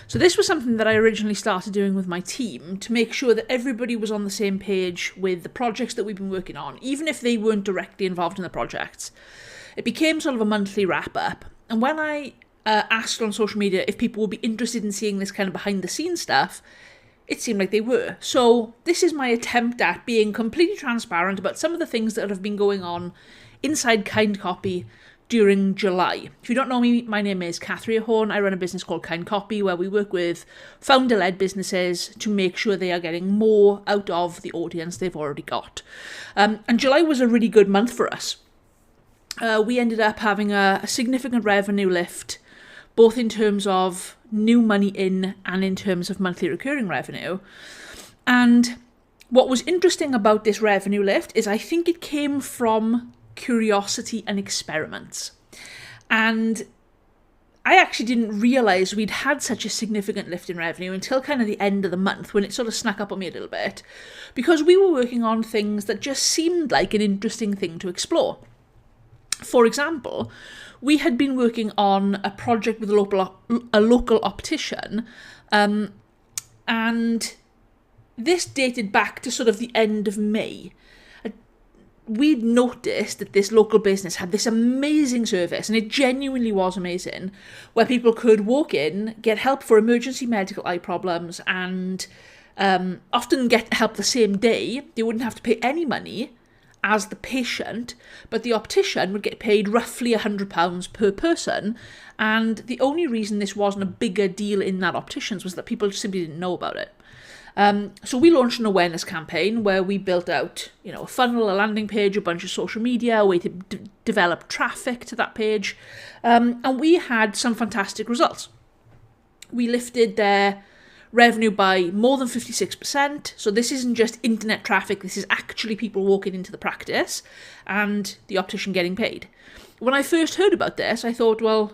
So this was something that I originally started doing with my team to make sure that everybody was on the same page with the projects that we've been working on, even if they weren't directly involved in the projects. It became sort of a monthly wrap-up. And when I asked on social media if people would be interested in seeing this kind of behind-the-scenes stuff, it seemed like they were. So this is my attempt at being completely transparent about some of the things that have been going on inside Kind Copy during July. If you don't know me, my name is Catherine Horn. I run a business called Kind Copy where we work with founder-led businesses to make sure they are getting more out of the audience they've already got. And July was a really good month for us. We ended up having a significant revenue lift, both in terms of new money in and in terms of monthly recurring revenue. And what was interesting about this revenue lift is I think it came from curiosity and experiments. And I actually didn't realise we'd had such a significant lift in revenue until kind of the end of the month, when it sort of snuck up on me a little bit, because we were working on things that just seemed like an interesting thing to explore. For example, we had been working on a project with a local optician, and this dated back to sort of the end of May. We'd noticed that this local business had this amazing service, and it genuinely was amazing, where people could walk in, get help for emergency medical eye problems, and often get help the same day. They wouldn't have to pay any money as the patient, but the optician would get paid roughly £100 per person. And the only reason this wasn't a bigger deal in that opticians was that people simply didn't know about it. So we launched an awareness campaign where we built out, a funnel, a landing page, a bunch of social media, a way to develop traffic to that page. And we had some fantastic results. We lifted their revenue by more than 56%. So this isn't just internet traffic, this is actually people walking into the practice and the optician getting paid. When I first heard about this, I thought, well,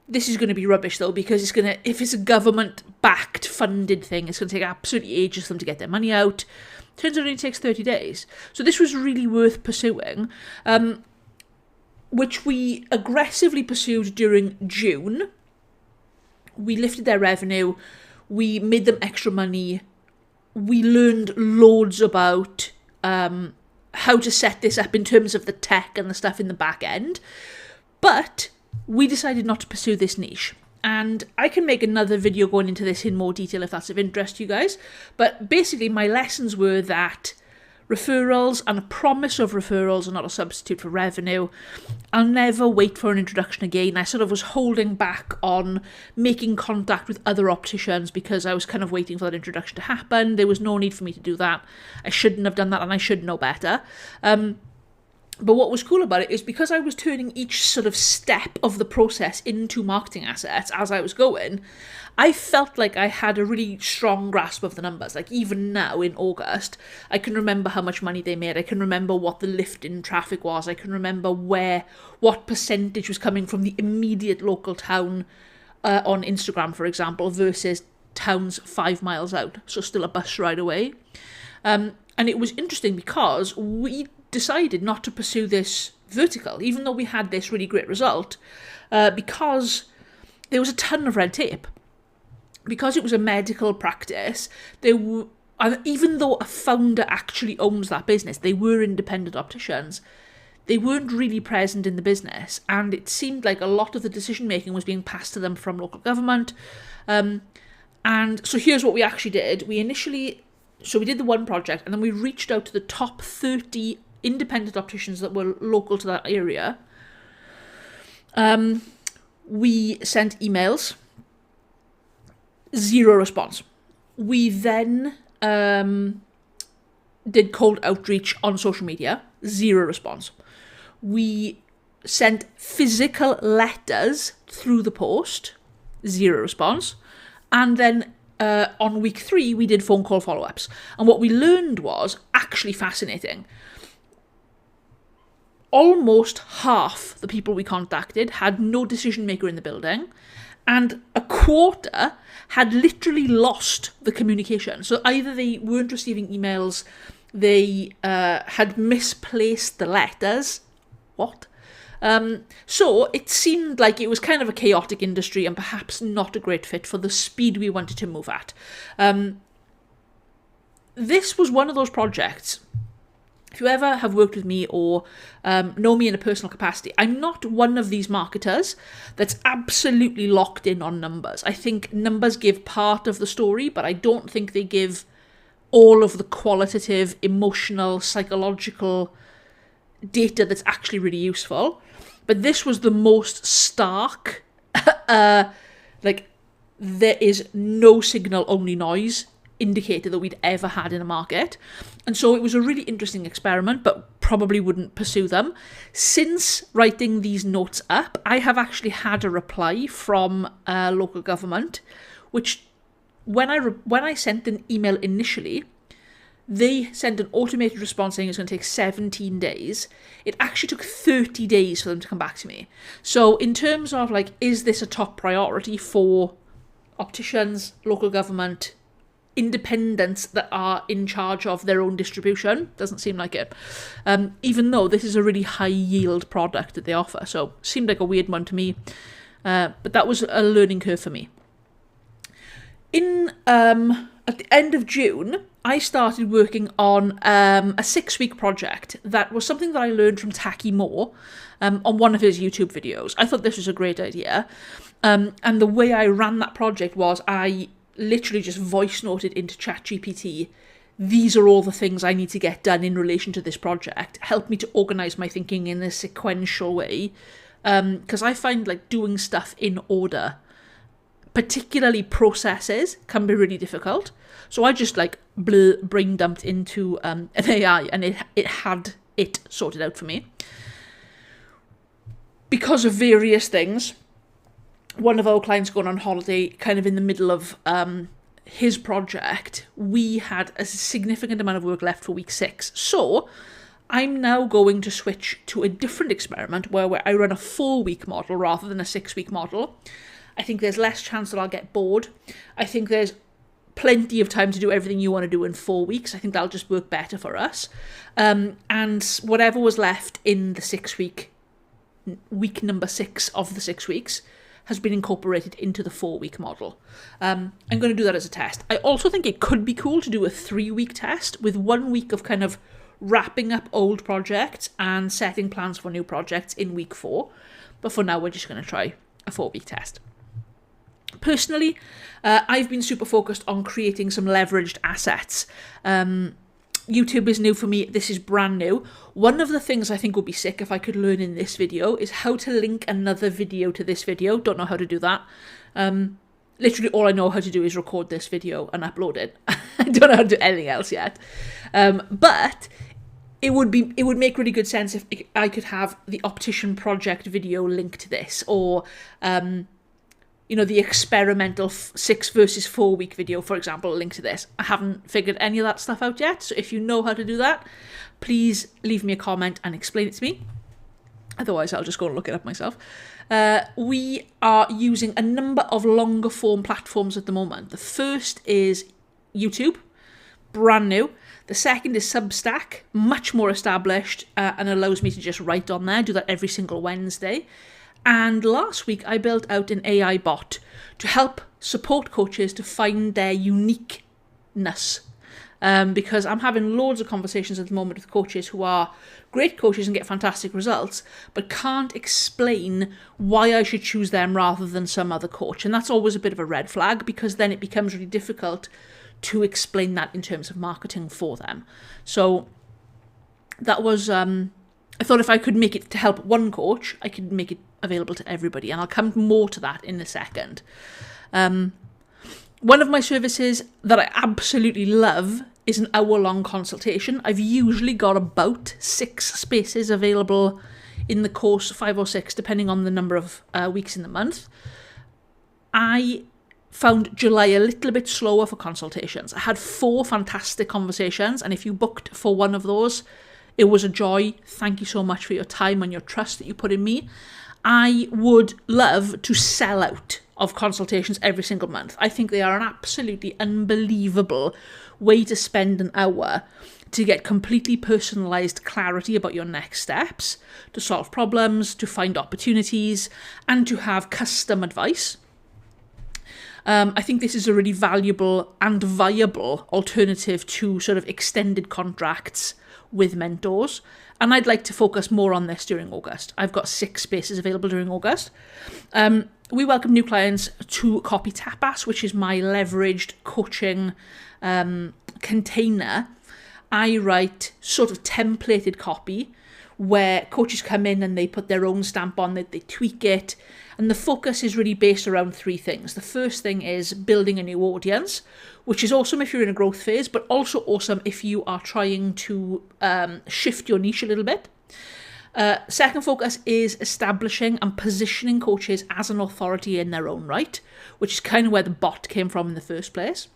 this is going to be rubbish though, because if it's a government-backed funded thing, it's going to take absolutely ages for them to get their money out. Turns out it only takes 30 days. So this was really worth pursuing, which we aggressively pursued during June. We lifted their revenue, we made them extra money, we learned loads about how to set this up in terms of the tech and the stuff in the back end, but we decided not to pursue this niche. And I can make another video going into this in more detail if that's of interest to you guys, but basically my lessons were that referrals and a promise of referrals are not a substitute for revenue. I'll never wait for an introduction again. I sort of was holding back on making contact with other opticians because I was kind of waiting for that introduction to happen. There was no need for me to do that. I shouldn't have done that, and I should know better. But what was cool about it is because I was turning each sort of step of the process into marketing assets as I was going, I felt like I had a really strong grasp of the numbers. Like even now in August, I can remember how much money they made. I can remember what the lift in traffic was. I can remember what percentage was coming from the immediate local town on Instagram, for example, versus towns 5 miles out. So still a bus ride away. And it was interesting because we decided not to pursue this vertical, even though we had this really great result, because there was a ton of red tape. Because it was a medical practice, even though a founder actually owns that business, they were independent opticians, they weren't really present in the business, and it seemed like a lot of the decision making was being passed to them from local government. And so here's what we actually did. We did the one project, and then we reached out to the top 30 independent opticians that were local to that area. We sent emails, zero response. We then did cold outreach on social media, zero response. We sent physical letters through the post, zero response. And then on week 3, we did phone call follow-ups. And what we learned was actually fascinating. Almost half the people we contacted had no decision maker in the building, and a quarter had literally lost the communication. So either they weren't receiving emails, they had misplaced the letters, So it seemed like it was kind of a chaotic industry and perhaps not a great fit for the speed we wanted to move at. This was one of those projects. If you ever have worked with me or know me in a personal capacity, I'm not one of these marketers that's absolutely locked in on numbers. I think numbers give part of the story, but I don't think they give all of the qualitative, emotional, psychological data that's actually really useful. But this was the most stark, like, there is no signal, only noise indicator that we'd ever had in a market. And so it was a really interesting experiment, but probably wouldn't pursue them. Since writing these notes up, I have actually had a reply from local government, which when I sent an email initially, they sent an automated response saying it's going to take 17 days. It actually took 30 days for them to come back to me. So in terms of, like, is this a top priority for opticians, local government, independents that are in charge of their own distribution? Doesn't seem like it. Even though this is a really high yield product that they offer. So seemed like a weird one to me. But that was a learning curve for me. At the end of June, I started working on a 6-week project that was something that I learned from Taki Moore on one of his YouTube videos. I thought this was a great idea. And the way I ran that project was I literally just voice noted into ChatGPT, these are all the things I need to get done in relation to this project. Help me to organise my thinking in a sequential way. Because I find, like, doing stuff in order, particularly processes, can be really difficult. So I just, like, brain dumped into an AI, and it had it sorted out for me. Because of various things, one of our clients going on holiday kind of in the middle of his project, we had a significant amount of work left for week 6. So I'm now going to switch to a different experiment where I run a 4-week model rather than a 6-week model. I think there's less chance that I'll get bored. I think there's plenty of time to do everything you want to do in 4 weeks. I think that'll just work better for us. And whatever was left in the 6-week, week number 6 of the 6 weeks, has been incorporated into the 4-week model. I'm going to do that as a test. I also think it could be cool to do a 3-week test with 1 week of kind of wrapping up old projects and setting plans for new projects in week 4. But for now, we're just going to try a 4-week test. Personally, I've been super focused on creating some leveraged assets. YouTube is new for me. This is brand new. One of the things I think would be sick if I could learn in this video is how to link another video to this video. Don't know how to do that. Literally all I know how to do is record this video and upload it. I don't know how to do anything else yet. But it would make really good sense if I could have the optician project video linked to this, or the experimental 6 versus 4 week video, for example, linked to this. I haven't figured any of that stuff out yet, so if you know how to do that, please leave me a comment and explain it to me. Otherwise, I'll just go and look it up myself. We are using a number of longer form platforms at the moment. The first is YouTube, brand new. The second is Substack, much more established, and allows me to just write on there, do that every single Wednesday. And last week, I built out an AI bot to help support coaches to find their uniqueness. Because I'm having loads of conversations at the moment with coaches who are great coaches and get fantastic results, but can't explain why I should choose them rather than some other coach. And that's always a bit of a red flag, because then it becomes really difficult to explain that in terms of marketing for them. So that was... I thought if I could make it to help one coach, I could make it available to everybody, and I'll come more to that in a second. One of my services that I absolutely love is an hour-long consultation. I've usually got about 6 spaces available in the course, 5 or 6, depending on the number of weeks in the month. I found July a little bit slower for consultations. I had 4 fantastic conversations, and if you booked for one of those, it was a joy. Thank you so much for your time and your trust that you put in me. I would love to sell out of consultations every single month. I think they are an absolutely unbelievable way to spend an hour to get completely personalized clarity about your next steps, to solve problems, to find opportunities, and to have custom advice. I think this is a really valuable and viable alternative to sort of extended contracts with mentors. And I'd like to focus more on this during August. I've got 6 spaces available during August. We welcome new clients to Copy Tapas, which is my leveraged coaching container. I write sort of templated copy where coaches come in and they put their own stamp on it, they tweak it, and the focus is really based around 3 things. The first thing is building a new audience, which is awesome if you're in a growth phase, but also awesome if you are trying to shift your niche a little bit. Second focus is establishing and positioning coaches as an authority in their own right, which is kind of where the bot came from in the first place.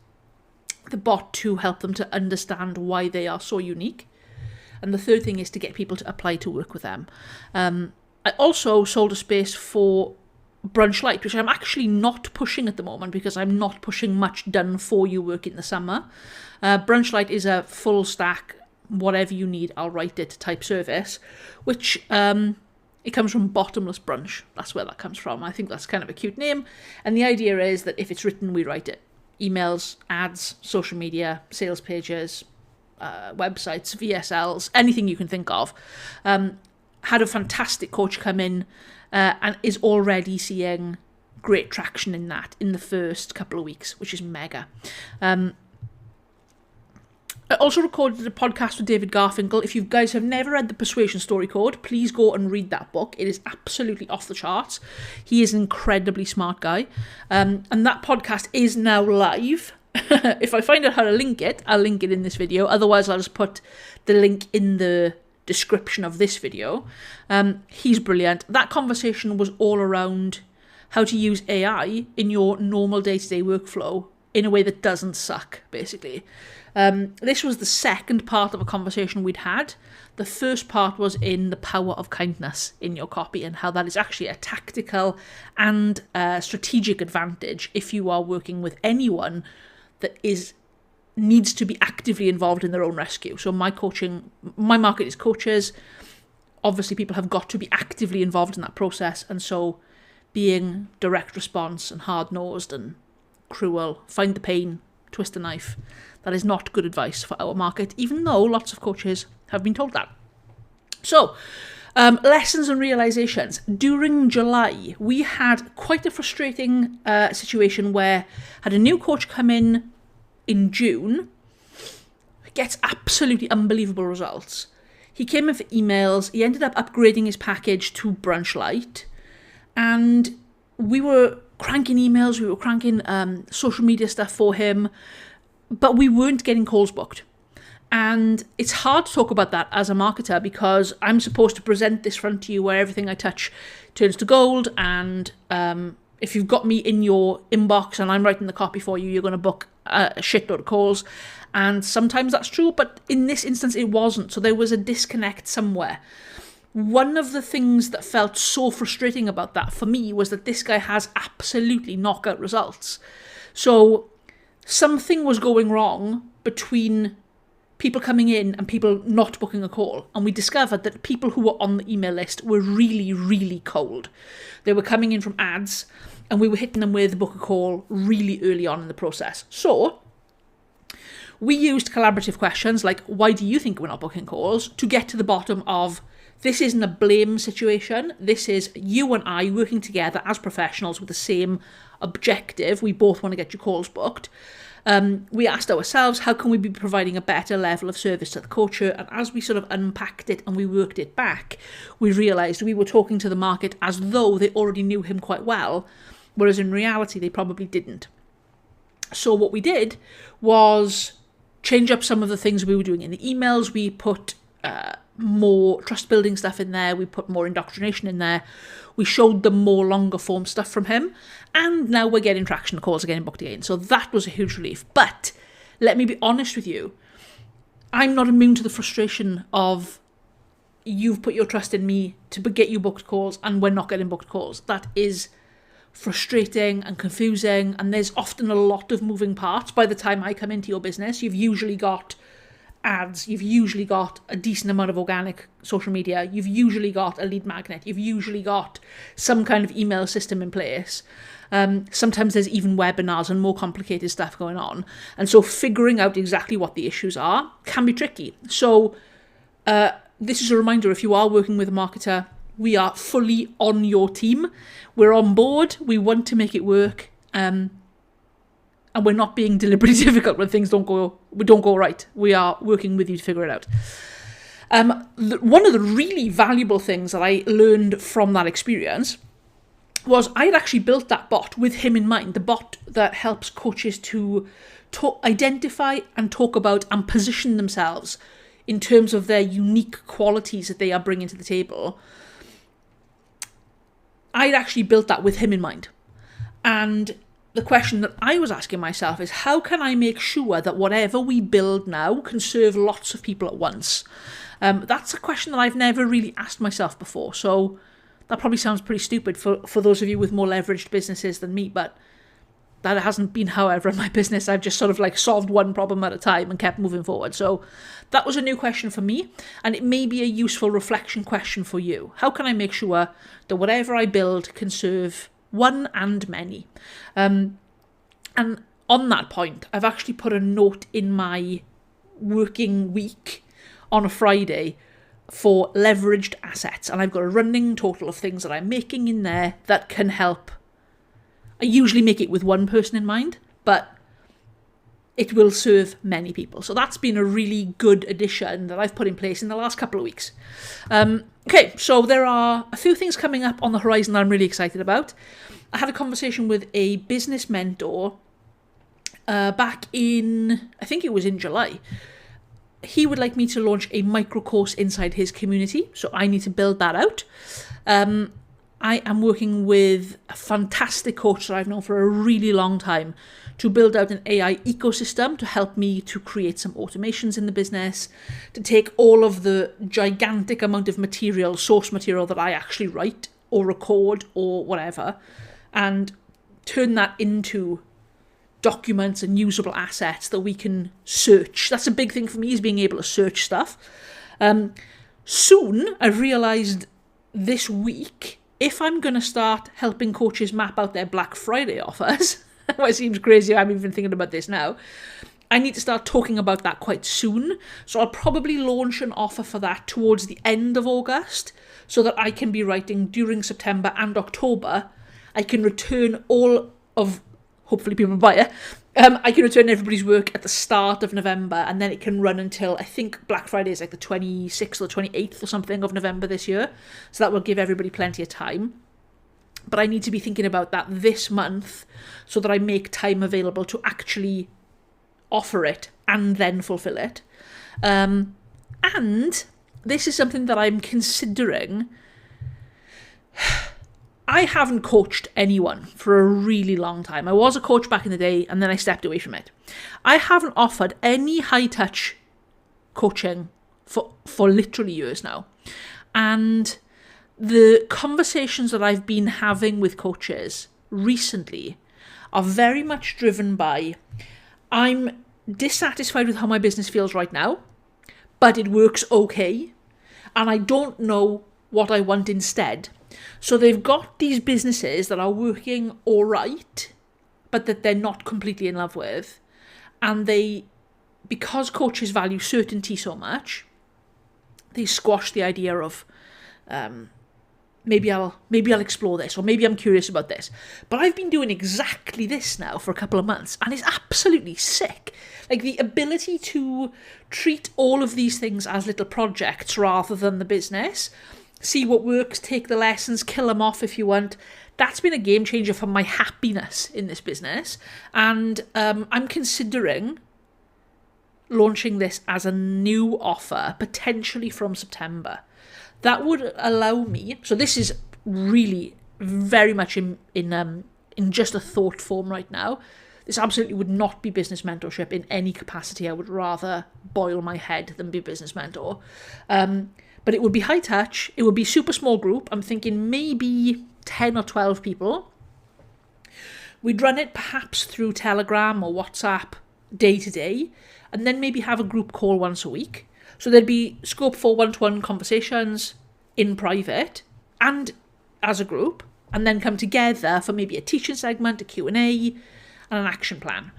The bot to help them to understand why they are so unique. And the third thing is to get people to apply to work with them. I also sold a space for Brunch Light, which I'm actually not pushing at the moment because I'm not pushing much done for you work in the summer. Brunch Light is a full stack, whatever you need, I'll write it type service, which it comes from bottomless brunch. That's where that comes from. I think that's kind of a cute name. And the idea is that if it's written, we write it. Emails, ads, social media, sales pages, websites, VSLs, anything you can think of. Had a fantastic coach come in and is already seeing great traction in that in the first couple of weeks, which is mega. I also recorded a podcast with David Garfinkel. If you guys have never read The Persuasion Story Code, please go and read that book. It is absolutely off the charts. He is an incredibly smart guy. And that podcast is now live. If I find out how to link it, I'll link it in this video. Otherwise, I'll just put the link in the description of this video. He's brilliant. That conversation was all around how to use AI in your normal day-to-day workflow in a way that doesn't suck, basically. This was the second part of a conversation we'd had. The first part was in the power of kindness in your copy and how that is actually a tactical and strategic advantage if you are working with anyone that needs to be actively involved in their own rescue. So my market is coaches. Obviously, people have got to be actively involved in that process. And so being direct response and hard-nosed and cruel, find the pain, twist the knife, that is not good advice for our market, even though lots of coaches have been told that. So, lessons and realizations. During July, we had quite a frustrating situation where had a new coach come in June, gets absolutely unbelievable results. He came in for emails, he ended up upgrading his package to Brunch Light, and we were cranking emails, we were cranking social media stuff for him, but we weren't getting calls booked. And it's hard to talk about that as a marketer because I'm supposed to present this front to you where everything I touch turns to gold. And if you've got me in your inbox and I'm writing the copy for you, you're going to book a shitload of calls. And sometimes that's true, but in this instance it wasn't. So there was a disconnect somewhere. One of the things that felt so frustrating about that for me was that this guy has absolutely knockout results. So something was going wrong between people coming in and people not booking a call. And we discovered that people who were on the email list were really, really cold. They were coming in from ads and we were hitting them with book a call really early on in the process. So we used collaborative questions like, why do you think we're not booking calls, to get to the bottom of, this isn't a blame situation. This is you and I working together as professionals with the same objective. We both want to get your calls booked. We asked ourselves, how can we be providing a better level of service to the coach? And as we sort of unpacked it and we worked it back, we realised we were talking to the market as though they already knew him quite well, whereas in reality they probably didn't. So what we did was change up some of the things we were doing in the emails. We put more trust building stuff in there. We put more indoctrination in there. We showed them more longer form stuff from him. And now we're getting traction. The calls are getting booked again. So that was a huge relief. But let me be honest with you. I'm not immune to the frustration of you've put your trust in me to get you booked calls and we're not getting booked calls. That is frustrating and confusing. And there's often a lot of moving parts. By the time I come into your business, you've usually got ads, you've usually got a decent amount of organic social media, you've usually got a lead magnet, you've usually got some kind of email system in place. Sometimes there's even webinars and more complicated stuff going on. And so figuring out exactly what the issues are can be tricky. So this is a reminder, if you are working with a marketer, we are fully on your team. We're on board. We want to make it work. And we're not being deliberately difficult when things don't go right. We are working with you to figure it out. One of the really valuable things that I learned from that experience was I had actually built that bot with him in mind, the bot that helps coaches to identify and talk about and position themselves in terms of their unique qualities that they are bringing to the table. I'd actually built that with him in mind. And the question that I was asking myself is, how can I make sure that whatever we build now can serve lots of people at once? That's a question that I've never really asked myself before. So that probably sounds pretty stupid for those of you with more leveraged businesses than me, but that hasn't been how I've run my business. I've just sort of like solved one problem at a time and kept moving forward. So that was a new question for me, and it may be a useful reflection question for you. How can I make sure that whatever I build can serve one and many? And on that point, I've actually put a note in my working week on a Friday for leveraged assets, and I've got a running total of things that I'm making in there that can help. I usually make it with one person in mind, but it will serve many people. So that's been a really good addition that I've put in place in the last couple of weeks. Okay, so there are a few things coming up on the horizon that I'm really excited about. I had a conversation with a business mentor back in, I think it was in July. He would like me to launch a micro course inside his community, so I need to build that out. I am working with a fantastic coach that I've known for a really long time to build out an AI ecosystem to help me to create some automations in the business, to take all of the gigantic amount of material, source material that I actually write or record or whatever, and turn that into documents and usable assets that we can search. That's a big thing for me, is being able to search stuff. Soon, I've realised this week, if I'm going to start helping coaches map out their Black Friday offers, it seems crazy I'm even thinking about this now, I need to start talking about that quite soon. So I'll probably launch an offer for that towards the end of August, so that I can be writing during September and October. I can return all of, hopefully people buy it, I can return everybody's work at the start of November, and then it can run until, I think Black Friday is like the 26th or 28th or something of November this year. So that will give everybody plenty of time. But I need to be thinking about that this month so that I make time available to actually offer it and then fulfill it. And this is something that I'm considering. I haven't coached anyone for a really long time. I was a coach back in the day, and then I stepped away from it. I haven't offered any high-touch coaching for literally years now. And the conversations that I've been having with coaches recently are very much driven by, I'm dissatisfied with how my business feels right now, but it works okay, and I don't know what I want instead. So they've got these businesses that are working all right, but that they're not completely in love with. And because coaches value certainty so much, they squash the idea of, maybe I'll explore this, or maybe I'm curious about this. But I've been doing exactly this now for a couple of months, and it's absolutely sick. Like, the ability to treat all of these things as little projects rather than the business, see what works, take the lessons, kill them off if you want. That's been a game changer for my happiness in this business. And I'm considering launching this as a new offer, potentially from September. That would allow me, so this is really very much in just a thought form right now. This absolutely would not be business mentorship in any capacity. I would rather boil my head than be business mentor. But it would be high touch. It would be super small group. I'm thinking maybe 10 or 12 people. We'd run it perhaps through Telegram or WhatsApp day to day, and then maybe have a group call once a week. So there'd be scope for one-to-one conversations in private and as a group, and then come together for maybe a teaching segment, a Q&A, and an action plan.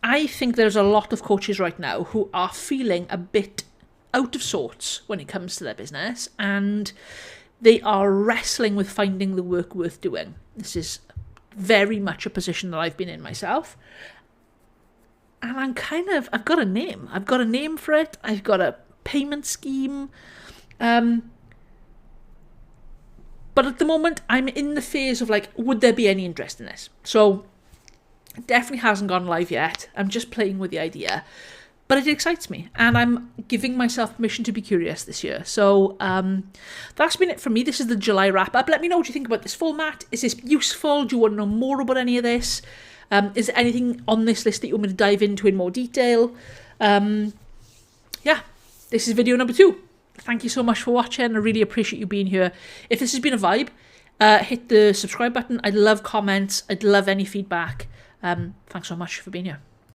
I think there's a lot of coaches right now who are feeling a bit out of sorts when it comes to their business, and they are wrestling with finding the work worth doing. This is very much a position that I've been in myself. And I've got a name. I've got a name for it. I've got a payment scheme. But at the moment, I'm in the phase of like, would there be any interest in this? So it definitely hasn't gone live yet. I'm just playing with the idea. But it excites me, and I'm giving myself permission to be curious this year. So that's been it for me. This is the July wrap-up. Let me know what you think about this format. Is this useful? Do you want to know more about any of this? Is there anything on this list that you want me to dive into in more detail? Yeah, this is video number 2. Thank you so much for watching. I really appreciate you being here. If this has been a vibe, hit the subscribe button. I'd love comments. I'd love any feedback. Thanks so much for being here.